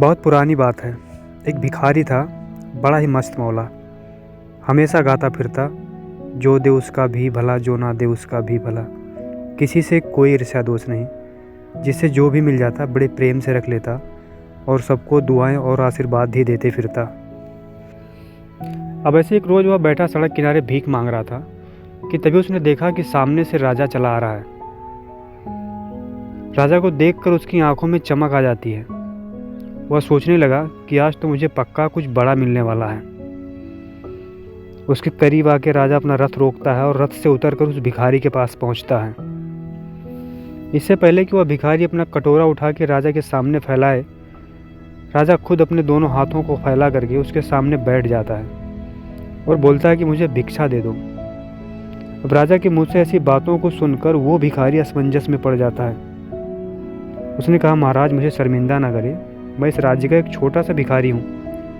बहुत पुरानी बात है। एक भिखारी था, बड़ा ही मस्त मौला। हमेशा गाता फिरता, जो दे उसका भी भला, जो ना दे उसका भी भला। किसी से कोई ईर्ष्या दोष नहीं, जिससे जो भी मिल जाता बड़े प्रेम से रख लेता और सबको दुआएं और आशीर्वाद ही देते फिरता। अब ऐसे एक रोज़ वह बैठा सड़क किनारे भीख मांग रहा था कि तभी उसने देखा कि सामने से राजा चला आ रहा है। राजा को देखकर उसकी आंखों में चमक आ जाती है। वह सोचने लगा कि आज तो मुझे पक्का कुछ बड़ा मिलने वाला है। उसके करीब आके राजा अपना रथ रोकता है और रथ से उतरकर उस भिखारी के पास पहुंचता है। इससे पहले कि वह भिखारी अपना कटोरा उठा के राजा के सामने फैलाए, राजा खुद अपने दोनों हाथों को फैला करके उसके सामने बैठ जाता है और बोलता है कि मुझे भिक्षा दे दो। अब राजा के मुंह से ऐसी बातों को सुनकर वो भिखारी असमंजस में पड़ जाता है। उसने कहा, महाराज मुझे शर्मिंदा ना करे, मैं इस राज्य का एक छोटा सा भिखारी हूँ,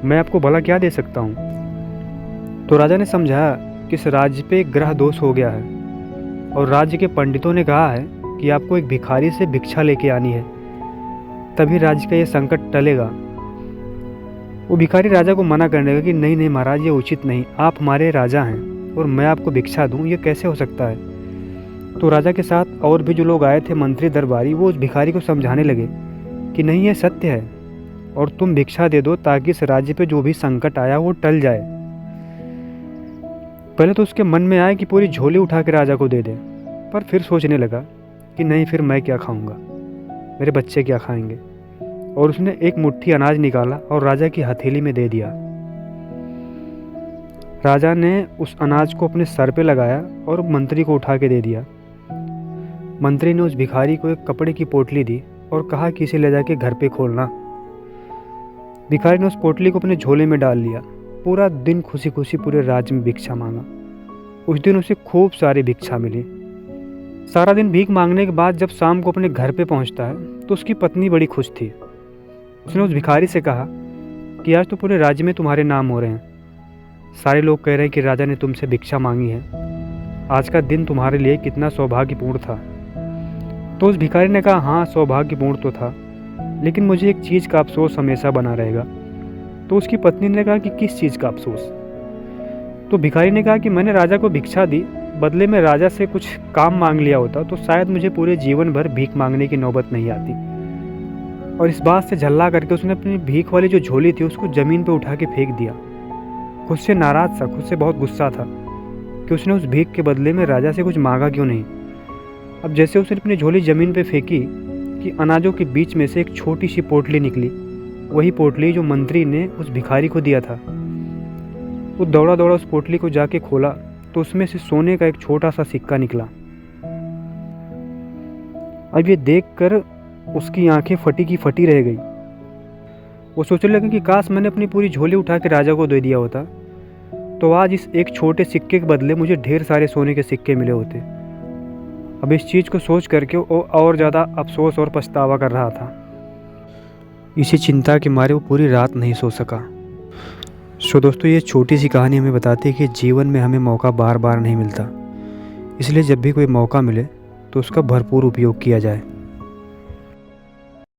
मैं आपको भला क्या दे सकता हूँ। तो राजा ने समझा कि इस राज्य पे ग्रह दोष हो गया है और राज्य के पंडितों ने कहा है कि आपको एक भिखारी से भिक्षा लेके आनी है, तभी राज्य का ये संकट टलेगा। वो भिखारी राजा को मना करने लगा कि नहीं नहीं महाराज, ये उचित नहीं, आप हमारे राजा हैं और मैं आपको भिक्षा दूं, ये कैसे हो सकता है। तो राजा के साथ और भी जो लोग आए थे, मंत्री दरबारी, वो उस भिखारी को समझाने लगे कि नहीं, ये सत्य है और तुम भिक्षा दे दो ताकि इस राज्य पे जो भी संकट आया वो टल जाए। पहले तो उसके मन में आया कि पूरी झोली उठा के राजा को दे दे, पर फिर सोचने लगा कि नहीं, फिर मैं क्या खाऊंगा, मेरे बच्चे क्या खाएंगे। और उसने एक मुट्ठी अनाज निकाला और राजा की हथेली में दे दिया। राजा ने उस अनाज को अपने सर पे लगाया और मंत्री को उठा के दे दिया। मंत्री ने उस भिखारी को एक कपड़े की पोटली दी और कहा कि इसे ले जाके घर पे खोलना। भिखारी ने उस पोटली को अपने झोले में डाल लिया। पूरा दिन खुशी खुशी पूरे राज्य में भिक्षा मांगा। उस दिन उसे खूब सारी भिक्षा मिली। सारा दिन भीख मांगने के बाद जब शाम को अपने घर पे पहुंचता है तो उसकी पत्नी बड़ी खुश थी। उसने उस भिखारी से कहा कि आज तो पूरे राज्य में तुम्हारे नाम हो रहे हैं, सारे लोग कह रहे हैं कि राजा ने तुमसे भिक्षा मांगी है, आज का दिन तुम्हारे लिए कितना सौभाग्यपूर्ण था। तो उस भिखारी ने कहा, हाँ सौभाग्यपूर्ण तो था, लेकिन मुझे एक चीज़ का अफसोस हमेशा बना रहेगा। तो उसकी पत्नी ने कहा कि किस चीज़ का अफसोस। तो भिखारी ने कहा कि मैंने राजा को भिक्षा दी, बदले में राजा से कुछ काम मांग लिया होता तो शायद मुझे पूरे जीवन भर भीख मांगने की नौबत नहीं आती। और इस बात से झल्ला करके उसने अपनी भीख वाली जो झोली थी उसको ज़मीन पर उठा के फेंक दिया। खुद से नाराज़ था, खुद से बहुत गुस्सा था कि उसने उस भीख के बदले में राजा से कुछ मांगा क्यों नहीं। अब जैसे उसने अपनी झोली ज़मीन पे फेंकी कि अनाजों के बीच में से एक छोटी सी पोटली निकली, वही पोटली जो मंत्री ने उस भिखारी को दिया था। वो दौड़ा दौड़ा उस पोटली को जाके खोला तो उसमें से सोने का एक छोटा सा सिक्का निकला। अब ये देखकर उसकी आंखें फटी की फटी रह गई। वो सोचने लगे कि काश मैंने अपनी पूरी झोली उठा के राजा को दे दिया होता तो आज इस एक छोटे सिक्के के बदले मुझे ढेर सारे सोने के सिक्के मिले होते। अब इस चीज़ को सोच करके वो और ज़्यादा अफसोस और पछतावा कर रहा था। इसी चिंता के मारे वो पूरी रात नहीं सो सका। सो दोस्तों, ये छोटी सी कहानी हमें बताती है कि जीवन में हमें मौका बार बार नहीं मिलता, इसलिए जब भी कोई मौका मिले तो उसका भरपूर उपयोग किया जाए।